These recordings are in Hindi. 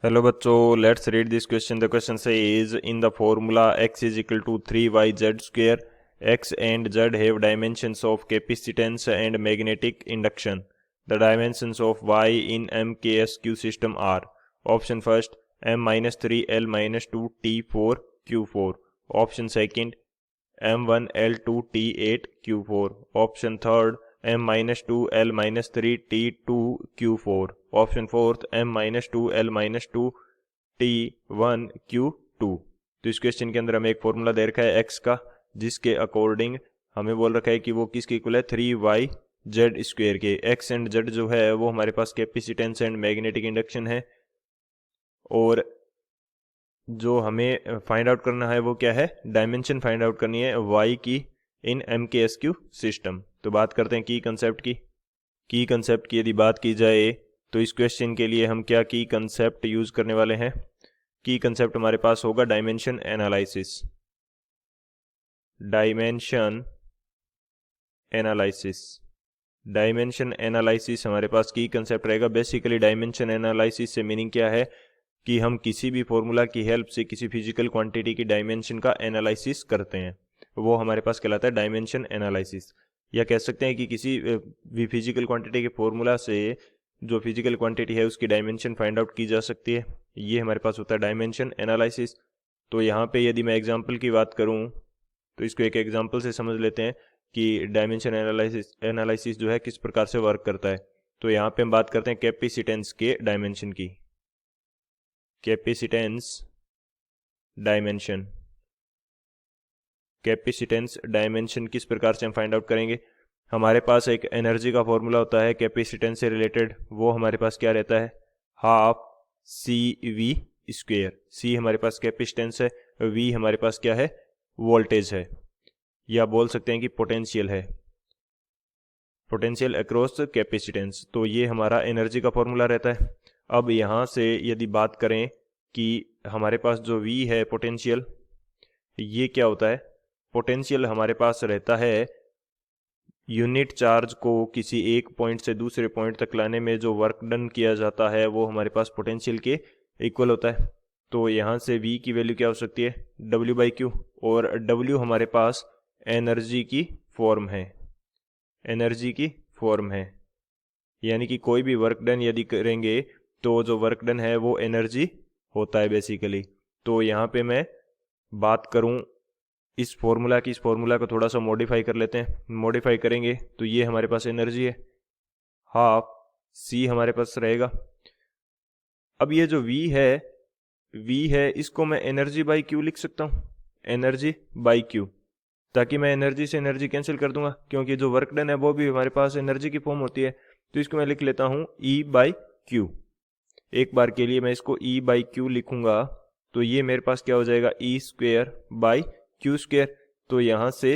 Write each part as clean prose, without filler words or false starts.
हेलो बच्चों, let's read this question. The question says in the formula x is equal to 3yz square x and z have dimensions of capacitance and magnetic induction. The dimensions of y in MKSQ system are. Option first M-3L-2T4Q4. Option second M1L2T8Q4. Option third M-2L-3T2Q4. Option fourth M-2L-2T1Q2. तो इस क्वेश्चन के अंदर हमें एक फॉर्मूला दे रखा है x का, जिसके अकॉर्डिंग हमें बोल रखा है कि वो किसके इक्वल है 3yz स्क्वेयर के. x एंड z जो है वो हमारे पास कैपेसिटेंस एंड मैग्नेटिक इंडक्शन है, और जो हमें फाइंड आउट करना है वो क्या है, डायमेंशन फाइंड आउट करनी है y की इन MKSQ सिस्टम. तो बात करते हैं की कंसेप्ट की. की कंसेप्ट की यदि बात की जाए तो इस क्वेश्चन के लिए हम क्या की कंसेप्ट यूज करने वाले हैं. की कंसेप्ट हमारे पास होगा dimension analysis. Dimension analysis dimension analysis हमारे पास की कंसेप्ट रहेगा. बेसिकली डायमेंशन एनालिसिस से मीनिंग क्या है कि हम किसी भी फॉर्मूला की हेल्प से किसी फिजिकल क्वांटिटी की डायमेंशन का एनालिसिस करते हैं, वो हमारे पास कहलाता है डायमेंशन एनालिसिस. या कह सकते हैं कि किसी भी फिजिकल क्वांटिटी के फॉर्मूला से जो फिजिकल क्वांटिटी है उसकी डायमेंशन फाइंड आउट की जा सकती है. ये हमारे पास होता है डायमेंशन एनालिसिस. तो यहाँ पे यदि मैं एग्जांपल की बात करूँ तो इसको एक एग्जांपल से समझ लेते हैं कि डायमेंशन एनालिसिस जो है किस प्रकार से वर्क करता है. तो यहाँ पे हम बात करते हैं कैपेसिटेंस के डायमेंशन की. Capacitance dimension. कैपेसिटेंस डायमेंशन किस प्रकार से हम फाइंड आउट करेंगे. हमारे पास एक एनर्जी का फॉर्मूला होता है कैपेसिटेंस से रिलेटेड. वो हमारे पास क्या रहता है, हाफ CV स्क्वेयर. सी हमारे पास कैपेसिटेंस है, V हमारे पास क्या है, वोल्टेज है, या बोल सकते हैं कि पोटेंशियल है, पोटेंशियल अक्रॉस कैपेसिटेंस. तो ये हमारा एनर्जी का फॉर्मूला रहता है. अब यहाँ से यदि बात करें कि हमारे पास जो V है पोटेंशियल, ये क्या होता है, पोटेंशियल हमारे पास रहता है यूनिट चार्ज को किसी एक पॉइंट से दूसरे पॉइंट तक लाने में जो वर्क डन किया जाता है वो हमारे पास पोटेंशियल के इक्वल होता है. तो यहाँ से V की वैल्यू क्या हो सकती है, W/Q. और W हमारे पास एनर्जी की फॉर्म है, एनर्जी की फॉर्म है. यानी कि कोई भी वर्क डन यदि करेंगे तो जो वर्क डन है वो एनर्जी होता है बेसिकली. तो यहाँ पे मैं बात करूँ इस फॉर्मूला की, इस फॉर्मूला को थोड़ा सा मॉडिफाई कर लेते हैं. मॉडिफाई करेंगे तो ये हमारे पास एनर्जी है, हाफ C हमारे पास रहेगा. अब ये जो V है इसको मैं एनर्जी बाई Q लिख सकता हूँ, एनर्जी बाई Q, ताकि मैं एनर्जी से एनर्जी कैंसिल कर दूंगा, क्योंकि जो वर्क डन है वो भी हमारे पास एनर्जी की फॉर्म होती है. तो इसको मैं लिख लेता हूँ E/Q. एक बार के लिए मैं इसको E/Q लिखूंगा तो ये मेरे पास क्या हो जाएगा, E²/Q². तो यहाँ से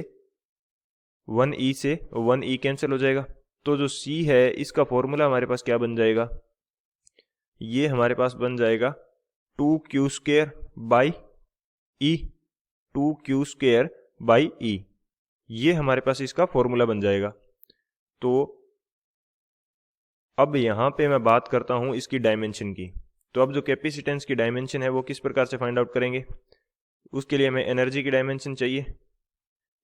1E से 1E कैंसिल हो जाएगा. तो जो C है इसका फॉर्मूला हमारे पास क्या बन जाएगा, ये हमारे पास बन जाएगा 2Q²/E. 2Q²/E, ये हमारे पास इसका फॉर्मूला बन जाएगा. तो अब यहाँ पे मैं बात करता हूँ इसकी डायमेंशन की. तो अब जो कैपेसिटेंस की डायमेंशन है वो किस प्रकार से फाइंड आउट करेंगे, उसके लिए हमें एनर्जी की डायमेंशन चाहिए.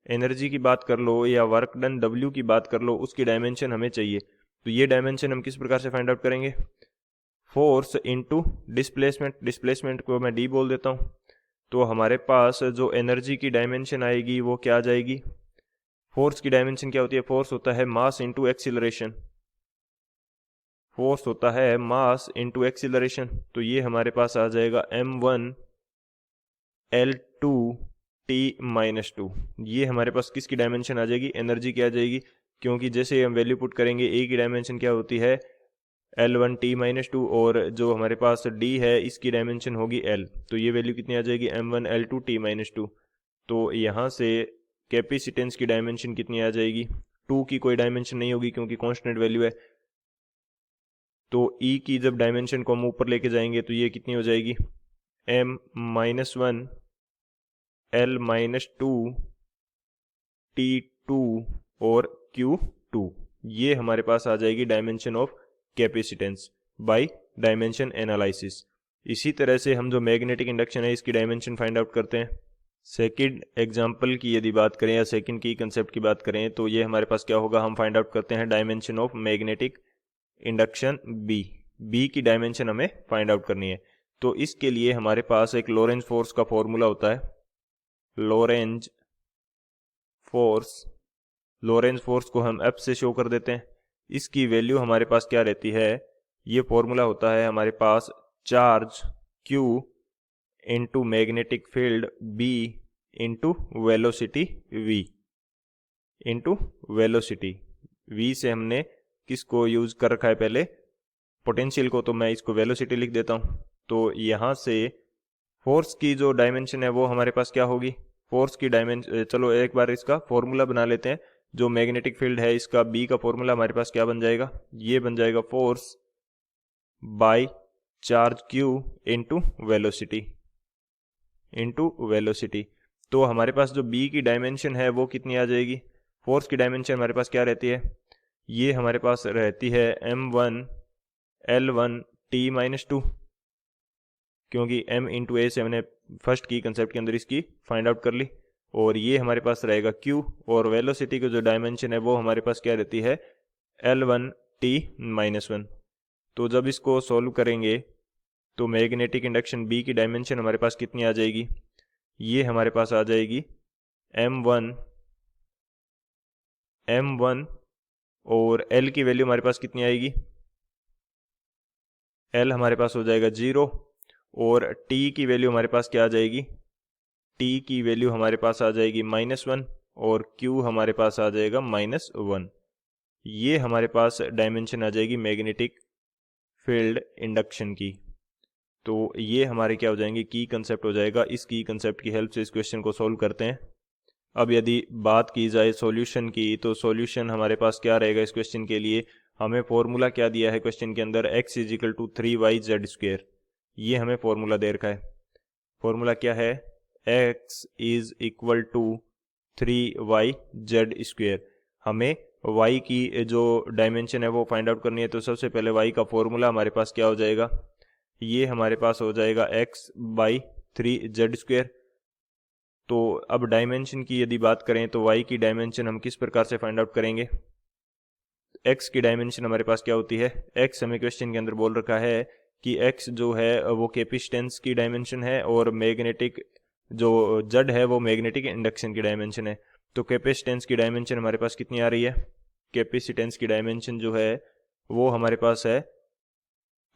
एनर्जी की बात कर लो या वर्क डन W की बात कर लो, उसकी डायमेंशन हमें चाहिए. तो ये डायमेंशन हम किस प्रकार से फाइंड आउट करेंगे, फोर्स इनटू डिस्प्लेसमेंट. डिस्प्लेसमेंट को मैं D बोल देता हूँ. तो हमारे पास जो एनर्जी की डायमेंशन आएगी वो क्या आ जाएगी, फोर्स की डायमेंशन क्या होती है, फोर्स होता है मास इनटू एक्सीलरेशन. फोर्स होता है मास इनटू एक्सीलरेशन. तो ये हमारे पास आ जाएगा M1L2T-2. ये हमारे पास किसकी डायमेंशन आ जाएगी, एनर्जी की आ जाएगी, क्योंकि जैसे हम वैल्यू पुट करेंगे ए की डायमेंशन क्या होती है L1T-2, और जो हमारे पास D है इसकी डायमेंशन होगी L. तो ये वैल्यू कितनी आ जाएगी, M1L2T-2. तो यहाँ से कैपेसिटेंस की डायमेंशन कितनी आ जाएगी, 2 की कोई डायमेंशन नहीं होगी क्योंकि कांस्टेंट वैल्यू है. तो E की जब डायमेंशन को हम ऊपर लेके जाएंगे तो ये कितनी हो जाएगी, M-1L-2T2 और Q2. ये हमारे पास आ जाएगी dimension of capacitance by dimension analysis. इसी तरह से हम जो मैग्नेटिक इंडक्शन है इसकी डायमेंशन फाइंड आउट करते हैं। सेकंड एग्जांपल की यदि बात करें या सेकंड की कंसेप्ट की बात करें तो ये हमारे पास क्या होगा, हम फाइंड आउट करते हैं dimension of magnetic induction B की डायमेंशन हमें फाइंड आउट करनी है। तो इसके लिए हमारे पास एक लोरेंज फोर्स का फॉर्मूला होता है। लोरेंज फोर्स को हम F से शो कर देते हैं। इसकी वैल्यू हमारे पास क्या रहती है, ये फॉर्मूला होता है हमारे पास charge Q into magnetic field B into velocity V into velocity. V से हमने किसको यूज कर रखा है पहले, पोटेंशियल को, तो मैं इसको वेलोसिटी लिख देता हूं। तो यहां से फोर्स की जो डायमेंशन है वो हमारे पास क्या होगी, फोर्स की डायमेंशन, चलो एक बार इसका फॉर्मूला बना लेते हैं। जो मैग्नेटिक फील्ड है इसका B का फॉर्मूला हमारे पास क्या बन जाएगा, ये बन जाएगा force by charge Q into velocity. तो हमारे पास जो B की डायमेंशन है वो कितनी आ जाएगी, फोर्स की डायमेंशन हमारे पास क्या रहती है, ये हमारे पास रहती है M1 L1 T-2, क्योंकि M इंटू ए से हमने फर्स्ट की कंसेप्ट के अंदर इसकी फाइंड आउट कर ली। और ये हमारे पास रहेगा Q, और वेलोसिटी की जो डायमेंशन है वो हमारे पास क्या रहती है, L1 T-1। तो जब इसको सॉल्व करेंगे तो मैग्नेटिक इंडक्शन B की डायमेंशन हमारे पास कितनी आ जाएगी, ये हमारे पास आ जाएगी M1 और L की वैल्यू हमारे पास कितनी आएगी, L हमारे पास हो जाएगा 0, और T की वैल्यू हमारे पास क्या आ जाएगी, T की वैल्यू हमारे पास आ जाएगी -1, और Q हमारे पास आ जाएगा -1। ये हमारे पास डायमेंशन आ जाएगी मैग्नेटिक फील्ड इंडक्शन की। तो ये हमारे क्या हो जाएंगे, की कंसेप्ट हो जाएगा। इस की कंसेप्ट की हेल्प से इस क्वेश्चन को सॉल्व करते हैं। अब यदि बात की जाए सॉल्यूशन की, तो सॉल्यूशन हमारे पास क्या रहेगा इस क्वेश्चन के लिए, हमें फॉर्मूला क्या दिया है क्वेश्चन के अंदर, x = 3yz²। ये हमें फॉर्मूला दे रखा है। फॉर्मूला क्या है, x = 3yz²। हमें y की जो डायमेंशन है वो फाइंड आउट करनी है। तो सबसे पहले y का फॉर्मूला हमारे पास क्या हो जाएगा, ये हमारे पास हो जाएगा x/3z²। तो अब डायमेंशन की यदि बात करें तो y की डायमेंशन हम किस प्रकार से फाइंड आउट करेंगे, x की डायमेंशन हमारे पास क्या होती है, x हमें क्वेश्चन के अंदर बोल रखा है कि x जो है वो कैपेसिटेंस की डायमेंशन है, और मैग्नेटिक जो z है वो मैग्नेटिक इंडक्शन की डायमेंशन है। तो कैपेसिटेंस की डायमेंशन हमारे पास कितनी आ रही है, कैपेसिटेंस की डायमेंशन जो है वो हमारे पास है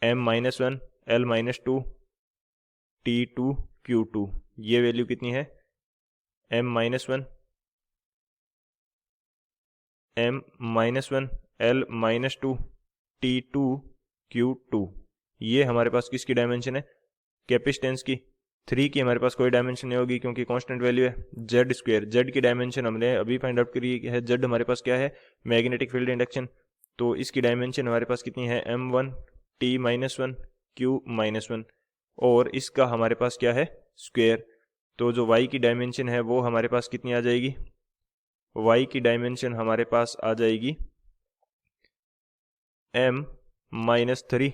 M-1 L-2 T2 Q2। ये वैल्यू कितनी है, M-1 L-2 T2 Q2। ये हमारे पास किसकी डायमेंशन है, कैपेसिटेंस की। 3 की हमारे पास कोई डायमेंशन नहीं होगी क्योंकि कांस्टेंट वैल्यू है। Z² Z की डायमेंशन हमने अभी फाइंड आउट करी है। Z हमारे पास क्या है, मैग्नेटिक फील्ड इंडक्शन। तो इसकी डायमेंशन हमारे पास कितनी है, M1 T-1 Q-1, और इसका हमारे पास क्या है, स्क्वायर। तो जो y की डायमेंशन है वो हमारे पास कितनी आ जाएगी, y की डायमेंशन हमारे पास आ जाएगी M-3,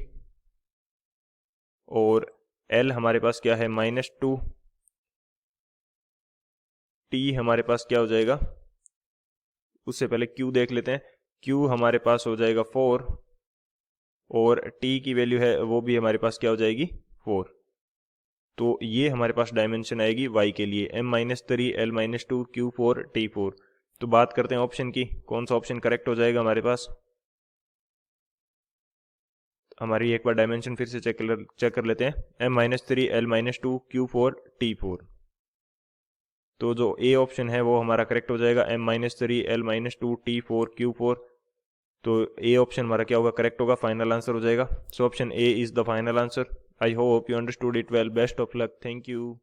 और L हमारे पास क्या है, -2, T हमारे पास क्या हो जाएगा, उससे पहले Q देख लेते हैं। Q हमारे पास हो जाएगा 4, और T की वैल्यू है वो भी हमारे पास क्या हो जाएगी, 4। तो ये हमारे पास डायमेंशन आएगी y के लिए, M-3 L-2 Q4 T4। तो बात करते हैं ऑप्शन की, कौन सा ऑप्शन करेक्ट हो जाएगा हमारे पास। हमारी एक बार डायमेंशन फिर से चेक कर लेते हैं, M-3 L-2 Q4 T4। तो जो ए ऑप्शन है वो हमारा करेक्ट हो जाएगा, M-3 L-2 T4 Q4। तो ए ऑप्शन हमारा क्या होगा, करेक्ट होगा, फाइनल आंसर हो जाएगा। So option A is the final answer. I hope you understood it well. Best of luck. Thank you.